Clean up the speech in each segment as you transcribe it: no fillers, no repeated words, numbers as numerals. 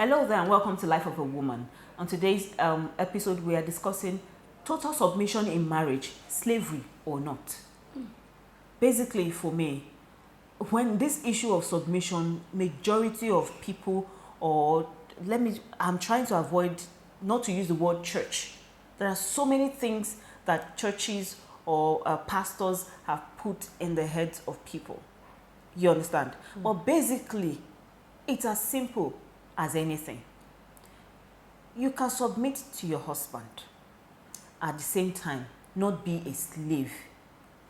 Hello there and welcome to Life of a Woman. On today's episode, we are discussing total submission in marriage, slavery or not. Basically, for me, when this issue of submission, majority of people, I'm trying to avoid not to use the word church. There are so many things that churches or pastors have put in the heads of people. You understand? But basically, it's as simple as anything. You can submit to your husband, at the same time not be a slave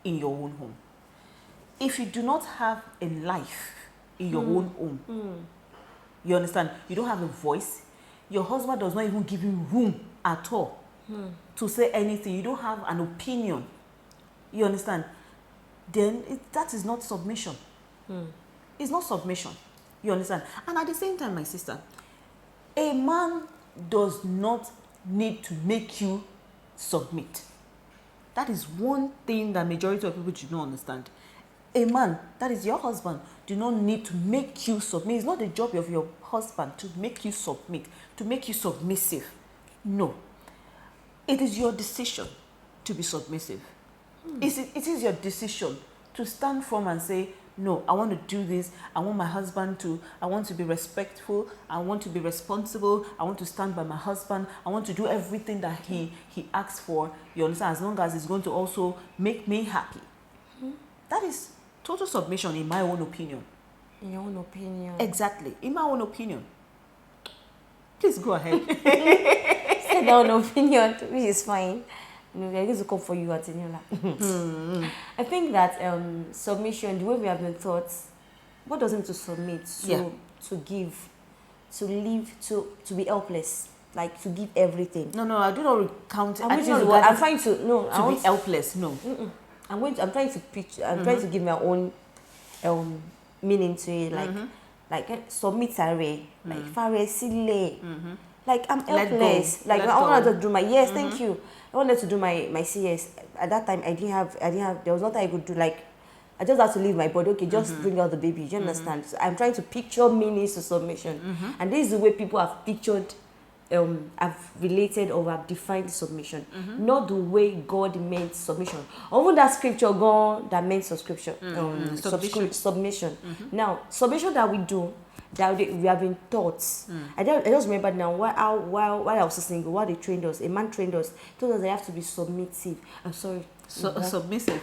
in your own home. If you do not have a life in your own home, you understand, you don't have a voice, your husband does not even give you room at all to say anything, you don't have an opinion, you understand, then that is not submission. It's not submission. You understand? And at the same time, my sister, a man does not need to make you submit. That is one thing that majority of people do not understand. A man, that is your husband, do not need to make you submit. It's not the job of your husband to make you submit, to make you submissive. No. It is your decision to be submissive. It is your decision to stand firm and say, no, I want to do this. I want my husband I want to be respectful. I want to be responsible. I want to stand by my husband. I want to do everything that he asks for. You understand? As long as it's going to also make me happy. That is total submission in my own opinion. In your own opinion. Exactly. In my own opinion. Please go ahead. Say their own opinion, which is fine. We are going to come for you at Eniola. I think that submission, the way we have been taught, what does it mean to submit? To give, to live, to be helpless, like to give everything. No, I do not recount. I'm trying to be helpless. No. I'm trying to picture. I'm trying to give my own meaning to it, like submit away, like fare sile. Like I'm helpless. Like I wanted to do my thank you. I wanted to do my CS. At that time I didn't have there was nothing I could do. Like I just had to leave my body. Okay, just bring out the baby. Do you understand? So I'm trying to picture meanings to submission. And this is the way people have pictured have related or have defined submission. Not the way God meant submission. Even that scripture God that meant submission. Now, submission that we do, that we have been taught. I just remember now while I was single, while they trained us, a man trained us, told us I have to be submissive. I'm sorry. Submissive.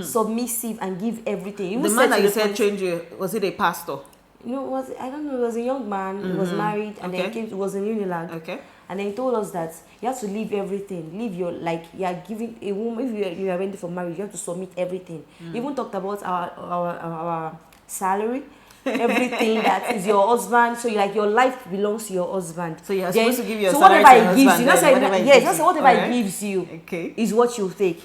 Submissive and give everything. The man that you said trained you, was it a pastor? No, I don't know. It was a young man. He was married, and then it was in Unilag. Okay. And then he told us that you have to leave everything. Leave your, like, you are giving a woman, if you are ready for marriage, you have to submit everything. He even talked about our salary, everything that is your husband. So your life belongs to your husband. So you are supposed to give your salary to your husband. Whatever he gives you is what you take.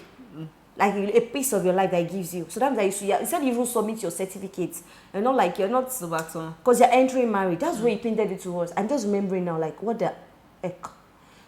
Like a piece of your life that he gives you. So that's like instead you even submit your certificates. You're not because you're entering marriage. That's where he painted it to us. I'm just remembering now, like, what the heck.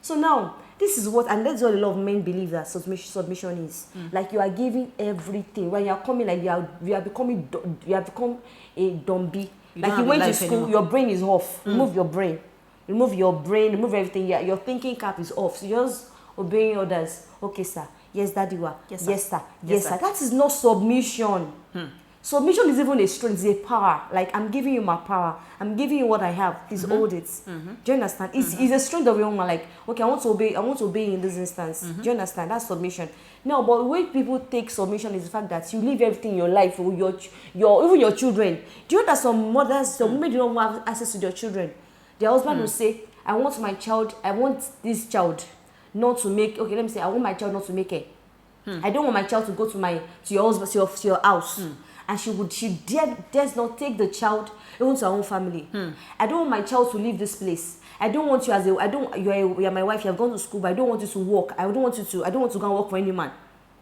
So now this is what, and that's what a lot of men believe that submission is. Like you are giving everything. When you are coming, like you have become a dummy. Like you went to school, anymore. Your brain is off. Remove your brain. Remove everything. Your thinking cap is off. So you're just obeying orders. Okay, sir. Yes, daddy. Yes, sir. Yes, sir. That is not submission. Submission is even a strength, it's a power. Like, I'm giving you my power. I'm giving you what I have. Please hold it. Do you understand? It's a strength of your own. Like, okay, I want to obey in this instance. Do you understand? That's submission. No, but the way people take submission is the fact that you leave everything in your life for even your children. Do you know that some mothers, some women do not have access to their children? Their husband will say, I want this child not to make, okay, let me say, I want my child not to make it. I don't want my child to go to your husband, to your house. And she dares not take the child even to her own family. I don't want my child to leave this place. I don't want you you are my wife, you have gone to school, but I don't want you to work. I don't want to go and work for any man.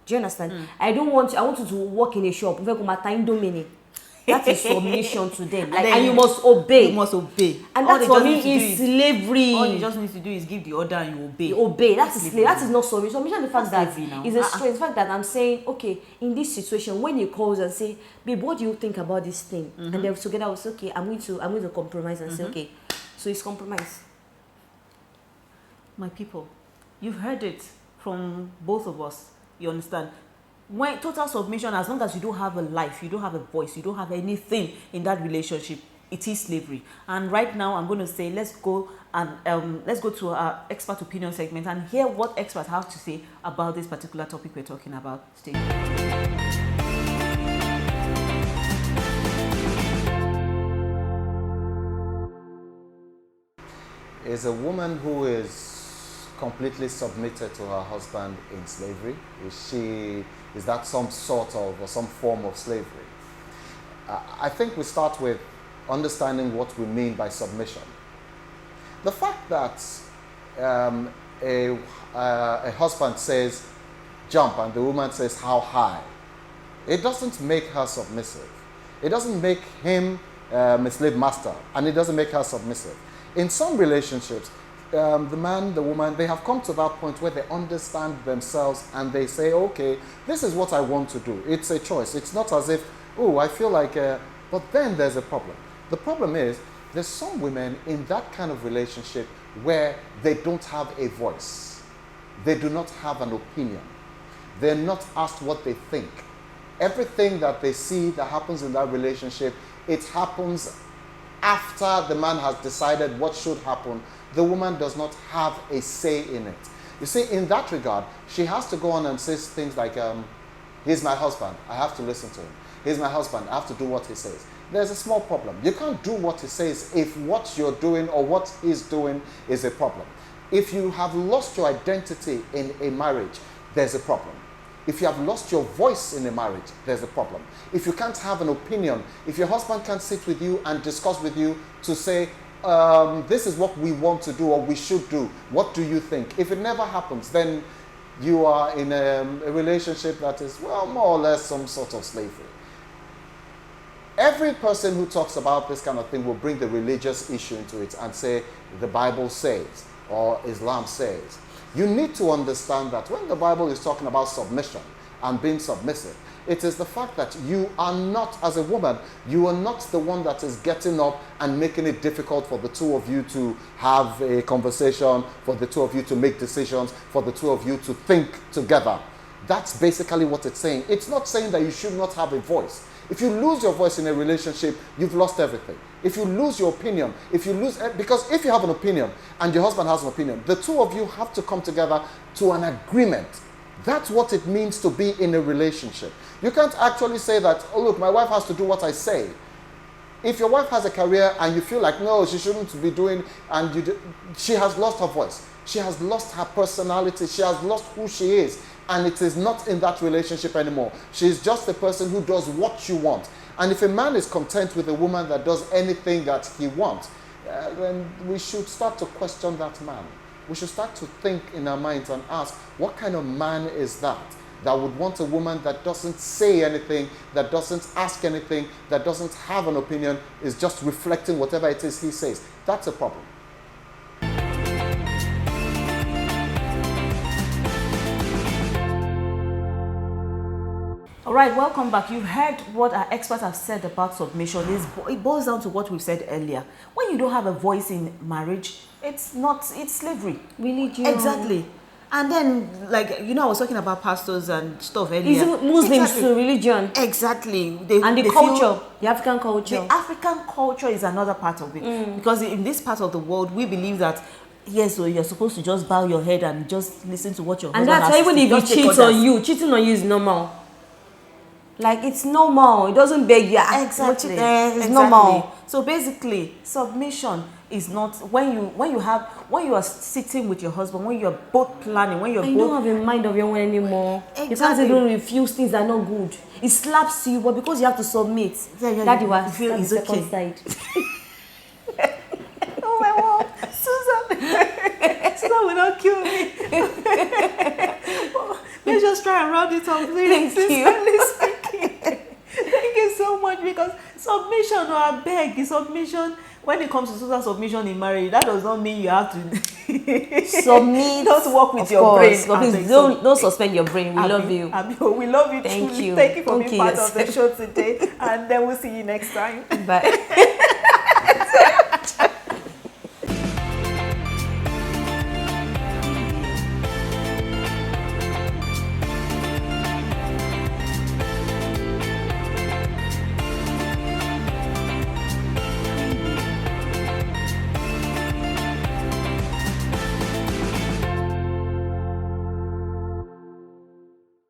Do you understand? I want you to work in a shop. That is submission to them. Like, and you must obey. You must obey. And that's for me is slavery. All you just need to do is give the order and you obey. You obey. That is slavery. That is not submission. Submission is the fact that is a strength. The fact that I'm saying, okay, in this situation, when he calls and say, babe, what do you think about this thing? And then together I was okay, I'm going to compromise and say, okay, So it's compromise. My people, you've heard it from both of us. You understand? When total submission, as long as you don't have a life, you don't have a voice, you don't have anything in that relationship, it is slavery. And right now, I'm going to say, let's go to our expert opinion segment and hear what experts have to say about this particular topic we're talking about. Stay tuned. Is a woman who is completely submitted to her husband in slavery? Is that some sort of or some form of slavery? I think we start with understanding what we mean by submission. The fact that a husband says jump and the woman says how high, it doesn't make her submissive. It doesn't make him a slave master, and it doesn't make her submissive. In some relationships, the man, the woman, they have come to that point where they understand themselves and they say, okay, this is what I want to do. It's a choice. It's not as if, oh, I feel like, but then there's a problem. The problem is there's some women in that kind of relationship where they don't have a voice. They do not have an opinion. They're not asked what they think. Everything that they see that happens in that relationship, it happens after the man has decided what should happen. The woman does not have a say in it. You see, in that regard, she has to go on and say things like, he's my husband, I have to listen to him. He's my husband, I have to do what he says. There's a small problem. You can't do what he says if what you're doing or what he's doing is a problem. If you have lost your identity in a marriage, there's a problem. If you have lost your voice in a marriage, there's a problem. If you can't have an opinion, if your husband can't sit with you and discuss with you to say, this is what we want to do or we should do, what do you think? If it never happens, then you are in a relationship that is, well, more or less some sort of slavery. Every person who talks about this kind of thing will bring the religious issue into it and say, the Bible says, or Islam says. You need to understand that when the Bible is talking about submission and being submissive, it is the fact that you are not, as a woman, you are not the one that is getting up and making it difficult for the two of you to have a conversation, for the two of you to make decisions, for the two of you to think together. That's basically what it's saying. It's not saying that you should not have a voice. If you lose your voice in a relationship, you've lost everything. If you lose your opinion, because if you have an opinion and your husband has an opinion, the two of you have to come together to an agreement. That's what it means to be in a relationship. You can't actually say that, oh look, my wife has to do what I say. If your wife has a career and you feel like, no, she shouldn't be doing, and she has lost her voice. She has lost her personality. She has lost who she is. And it is not in that relationship anymore. She's just a person who does what you want. And if a man is content with a woman that does anything that he wants, then we should start to question that man. We should start to think in our minds and ask, what kind of man is that would want a woman that doesn't say anything, that doesn't ask anything, that doesn't have an opinion, is just reflecting whatever it is he says? That's a problem. All right, welcome back. You've heard what our experts have said about submission. It boils down to what we've said earlier. When you don't have a voice in marriage, it's slavery. Religion. Exactly. And then, I was talking about pastors and stuff earlier. It's Muslims to religion. Exactly. The culture, the African culture. The African culture is another part of it. Because in this part of the world, we believe that, yes, so you're supposed to just bow your head and just listen to what your husband has to say. And that's why even if he cheats on you, cheating on you is normal. Like, it's normal. It doesn't beg you. Exactly. It's normal. So basically, submission is not when you are sitting with your husband, when you're both planning, when you're both. You don't have a mind of your own anymore. Exactly. You can't even refuse things that are not good. It slaps you, but because you have to submit, that you feel is okay. Side. Oh my God, Susan will not kill me. Let's just try and round it up. Thank you. Thank you so much, because submission, or I beg, submission, when it comes to total submission in marriage, that does not mean you have to submit. Don't work with your brain. Please don't suspend your brain. We love you. We love you. Thank too. you. Thank you for being part of the show today. And then we'll see you next time. Bye.